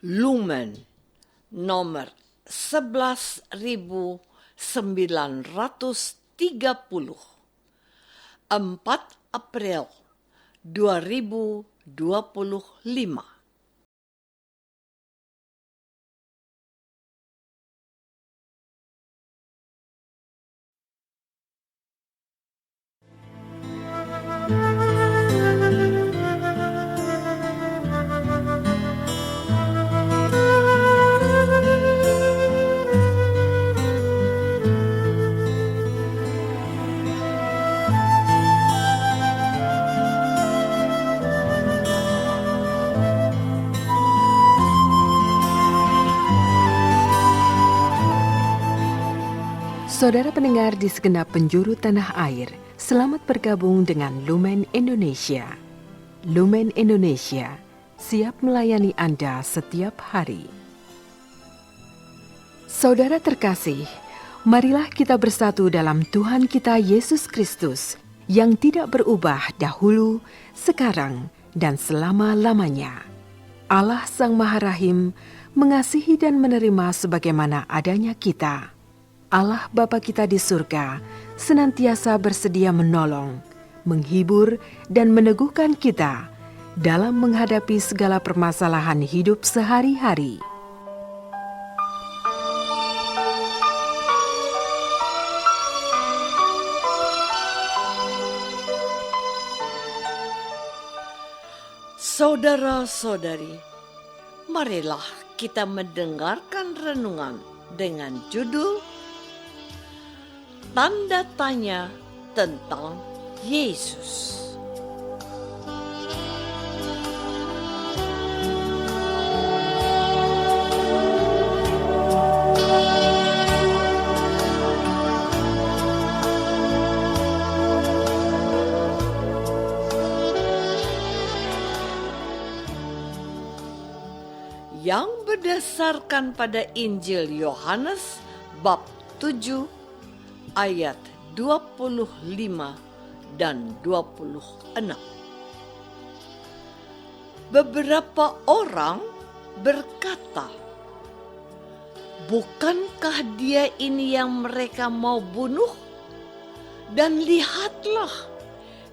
Lumen nomor 11.930, 4 April 2025. Saudara pendengar di segenap penjuru tanah air, selamat bergabung dengan Lumen Indonesia. Lumen Indonesia siap melayani Anda setiap hari. Saudara terkasih, marilah kita bersatu dalam Tuhan kita Yesus Kristus yang tidak berubah dahulu, sekarang, dan selama-lamanya. Allah Sang Maha Rahim mengasihi dan menerima sebagaimana adanya kita. Allah Bapa kita di surga senantiasa bersedia menolong, menghibur, dan meneguhkan kita dalam menghadapi segala permasalahan hidup sehari-hari. Saudara-saudari, marilah kita mendengarkan renungan dengan judul Tanda Tanya tentang Yesus. Yang berdasarkan pada Injil Yohanes bab 7 ayat 25 dan 26. Beberapa orang berkata, "Bukankah dia ini yang mereka mau bunuh? Dan lihatlah,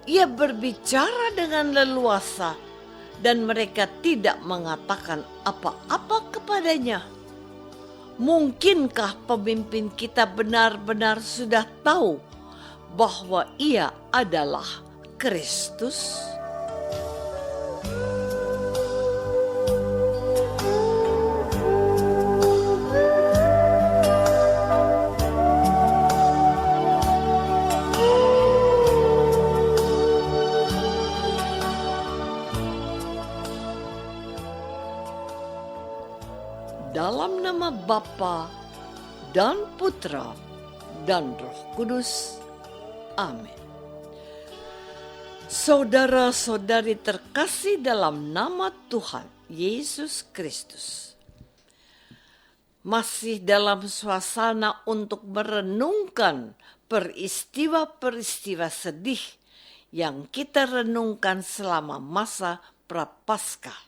ia berbicara dengan leluasa dan mereka tidak mengatakan apa-apa kepadanya. Mungkinkah pemimpin kita benar-benar sudah tahu bahwa ia adalah Kristus?" Dalam nama Bapa dan Putra dan Roh Kudus. Amin. Saudara-saudari terkasih dalam nama Tuhan Yesus Kristus, masih dalam suasana untuk merenungkan peristiwa-peristiwa sedih yang kita renungkan selama masa Prapaskah.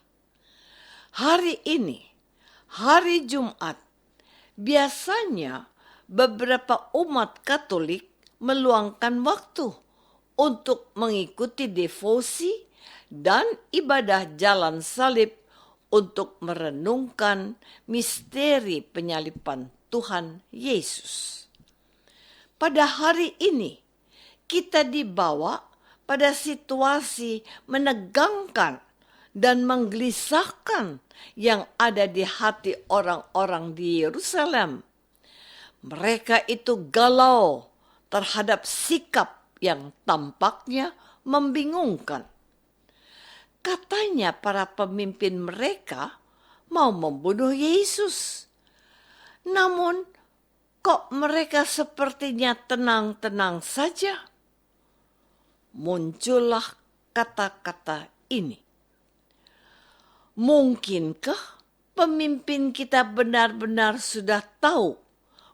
Hari ini, hari Jumat, biasanya beberapa umat Katolik meluangkan waktu untuk mengikuti devosi dan ibadah jalan salib untuk merenungkan misteri penyaliban Tuhan Yesus. Pada hari ini, kita dibawa pada situasi menegangkan dan menggelisahkan yang ada di hati orang-orang di Yerusalem. Mereka itu galau terhadap sikap yang tampaknya membingungkan. Katanya para pemimpin mereka mau membunuh Yesus. Namun kok mereka sepertinya tenang-tenang saja? Muncullah kata-kata ini. Mungkinkah pemimpin kita benar-benar sudah tahu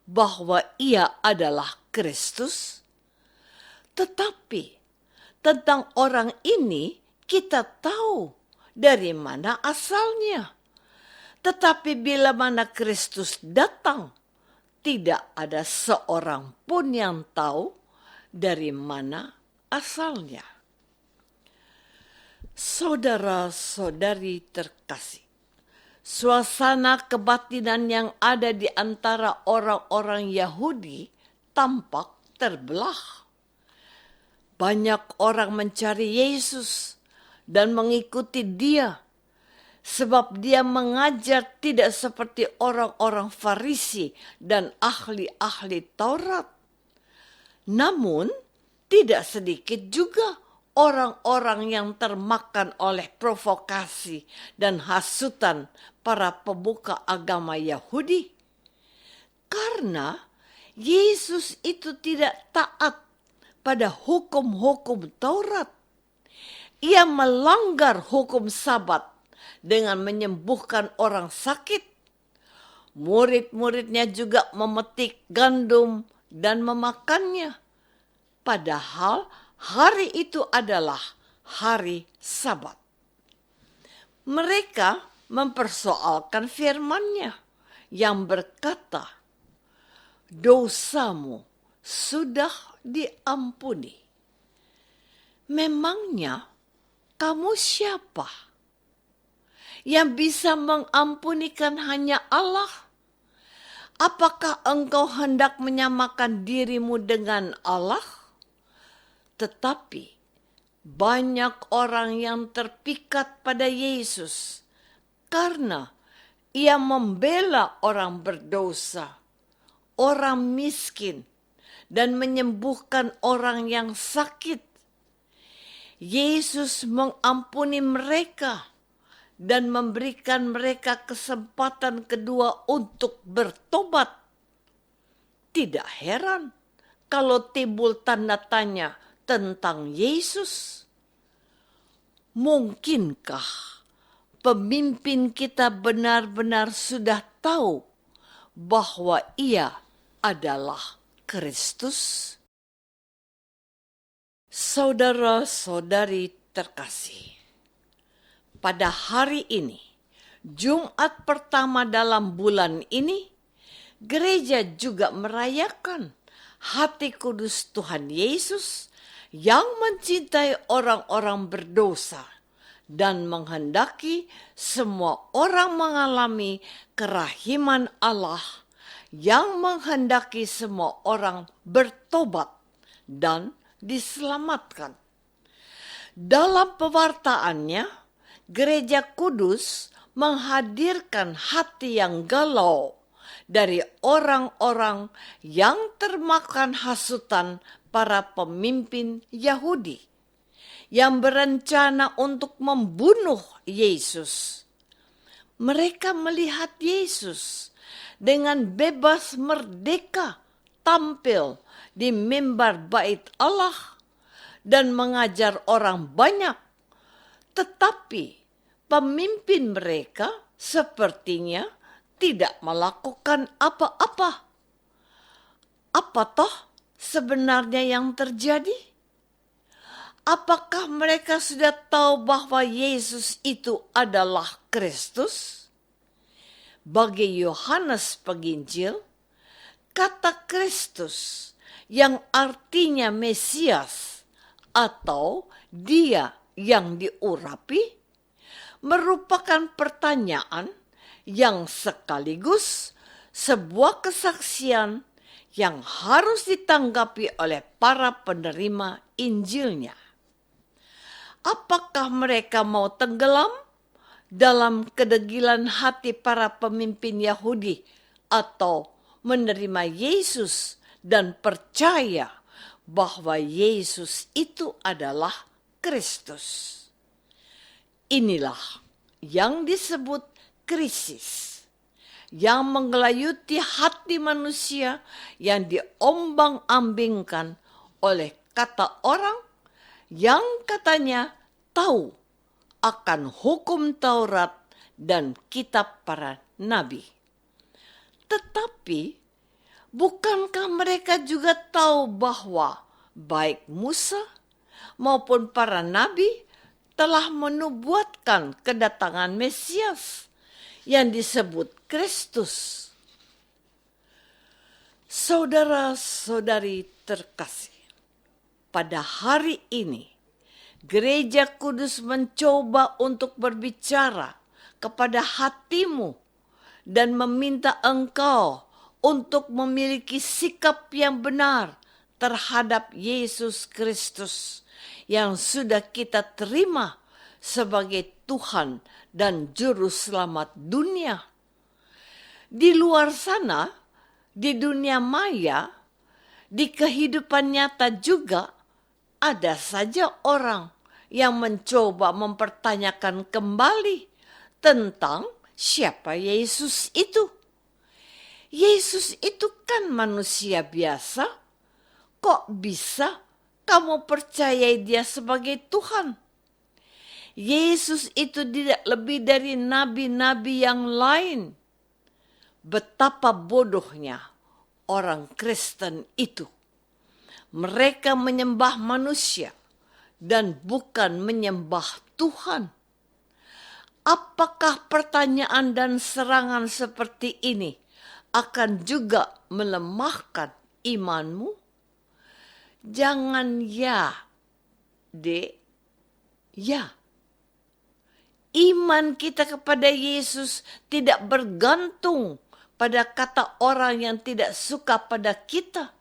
bahwa ia adalah Kristus? Tetapi tentang orang ini kita tahu dari mana asalnya. Tetapi bila mana Kristus datang, tidak ada seorang pun yang tahu dari mana asalnya. Saudara-saudari terkasih, suasana kebatinan yang ada di antara orang-orang Yahudi tampak terbelah. Banyak orang mencari Yesus dan mengikuti Dia, sebab Dia mengajar tidak seperti orang-orang Farisi dan ahli-ahli Taurat. Namun, tidak sedikit juga orang-orang yang termakan oleh provokasi dan hasutan para pemuka agama Yahudi. Karena Yesus itu tidak taat pada hukum-hukum Taurat. Ia melanggar hukum Sabat dengan menyembuhkan orang sakit. Murid-muridnya juga memetik gandum dan memakannya. Padahal hari itu adalah hari Sabat. Mereka mempersoalkan firman-Nya yang berkata, "Dosamu sudah diampuni." Memangnya kamu siapa? Yang bisa mengampunikan hanya Allah? Apakah engkau hendak menyamakan dirimu dengan Allah? Tetapi banyak orang yang terpikat pada Yesus karena Ia membela orang berdosa, orang miskin, dan menyembuhkan orang yang sakit. Yesus mengampuni mereka dan memberikan mereka kesempatan kedua untuk bertobat. Tidak heran kalau timbul tanda tanya tentang Yesus. Mungkinkah pemimpin kita benar-benar sudah tahu bahwa Ia adalah Kristus? Saudara-saudari terkasih, pada hari ini, Jumat pertama dalam bulan ini, gereja juga merayakan hati kudus Tuhan Yesus yang mencintai orang-orang berdosa dan menghendaki semua orang mengalami kerahiman Allah, yang menghendaki semua orang bertobat dan diselamatkan. Dalam pewartaannya, Gereja Kudus menghadirkan hati yang galau dari orang-orang yang termakan hasutan para pemimpin Yahudi yang berencana untuk membunuh Yesus. Mereka melihat Yesus dengan bebas merdeka tampil di mimbar Bait Allah dan mengajar orang banyak. Tetapi pemimpin mereka sepertinya tidak melakukan apa-apa. Apa toh sebenarnya yang terjadi? Apakah mereka sudah tahu bahwa Yesus itu adalah Kristus? Bagi Yohanes Penginjil, kata Kristus yang artinya Mesias atau Dia yang diurapi merupakan pertanyaan yang sekaligus sebuah kesaksian yang harus ditanggapi oleh para penerima Injilnya. Apakah mereka mau tenggelam dalam kedegilan hati para pemimpin Yahudi atau menerima Yesus dan percaya bahwa Yesus itu adalah Kristus? Inilah yang disebut krisis yang menggelayuti hati manusia yang diombang-ambingkan oleh kata orang yang katanya tahu akan hukum Taurat dan kitab para nabi. Tetapi bukankah mereka juga tahu bahwa baik Musa maupun para nabi telah menubuatkan kedatangan Mesias yang disebut Kristus. Saudara-saudari terkasih, pada hari ini Gereja Kudus mencoba untuk berbicara kepada hatimu dan meminta engkau untuk memiliki sikap yang benar terhadap Yesus Kristus yang sudah kita terima sebagai Tuhan dan Juru Selamat dunia. Di luar sana, di dunia maya, di kehidupan nyata juga, ada saja orang yang mencoba mempertanyakan kembali tentang siapa Yesus itu. Yesus itu kan manusia biasa. Kok bisa kamu percayai dia sebagai Tuhan? Yesus itu tidak lebih dari nabi-nabi yang lain. Betapa bodohnya orang Kristen itu. Mereka menyembah manusia dan bukan menyembah Tuhan. Apakah pertanyaan dan serangan seperti ini akan juga melemahkan imanmu? Jangan ya, Dek. Ya. Iman kita kepada Yesus tidak bergantung pada kata orang yang tidak suka pada kita.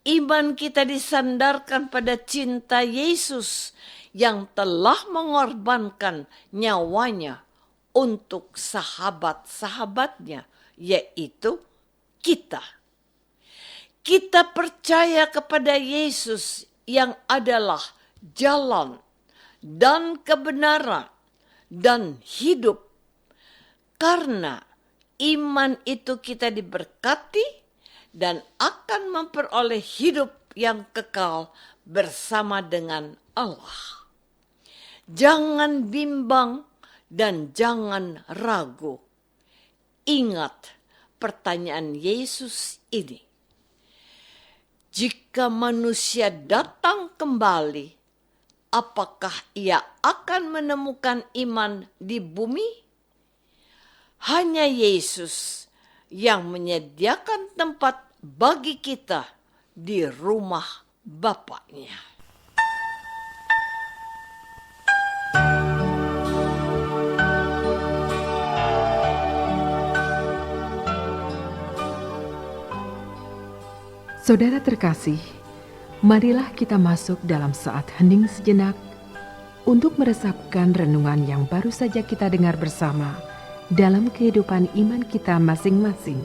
Iman kita disandarkan pada cinta Yesus yang telah mengorbankan nyawanya untuk sahabat-sahabatnya, yaitu kita. Kita percaya kepada Yesus yang adalah jalan dan kebenaran dan hidup. Karena iman itu kita diberkati dan akan memperoleh hidup yang kekal bersama dengan Allah. Jangan bimbang dan jangan ragu. Ingat pertanyaan Yesus ini. Jika manusia datang kembali, apakah ia akan menemukan iman di bumi? Hanya Yesus yang menyediakan tempat bagi kita di rumah Bapaknya. Saudara terkasih, marilah kita masuk dalam saat hening sejenak untuk meresapkan renungan yang baru saja kita dengar bersama dalam kehidupan iman kita masing-masing.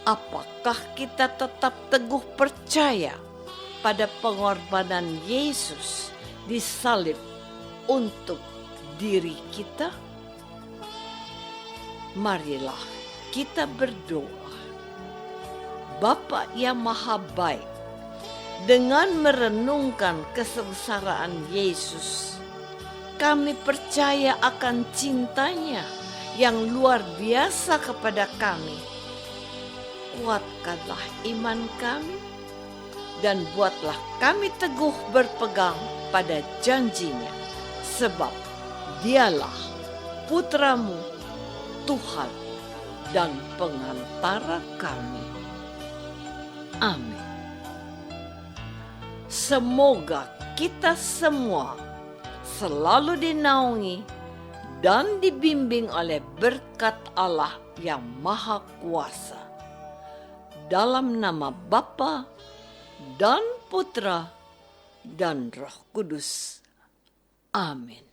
Apakah kita tetap teguh percaya pada pengorbanan Yesus di salib untuk diri kita? Marilah kita berdoa. Bapa yang Maha Baik, dengan merenungkan kesengsaraan Yesus, kami percaya akan cintanya yang luar biasa kepada kami. Kuatkanlah iman kami dan buatlah kami teguh berpegang pada janjinya, sebab dialah Putramu, Tuhan dan pengantara kami. Amin. Semoga kita semua selalu dinaungi dan dibimbing oleh berkat Allah yang Maha Kuasa. Dalam nama Bapa dan Putra dan Roh Kudus. Amin.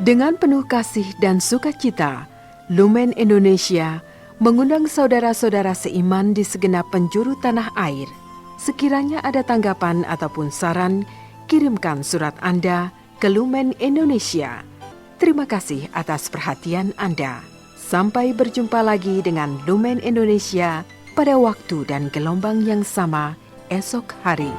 Dengan penuh kasih dan sukacita, Lumen Indonesia mengundang saudara-saudara seiman di segenap penjuru tanah air. Sekiranya ada tanggapan ataupun saran, kirimkan surat Anda ke Lumen Indonesia, Terima kasih atas perhatian Anda. Sampai berjumpa lagi dengan Lumen Indonesia pada waktu dan gelombang yang sama esok hari.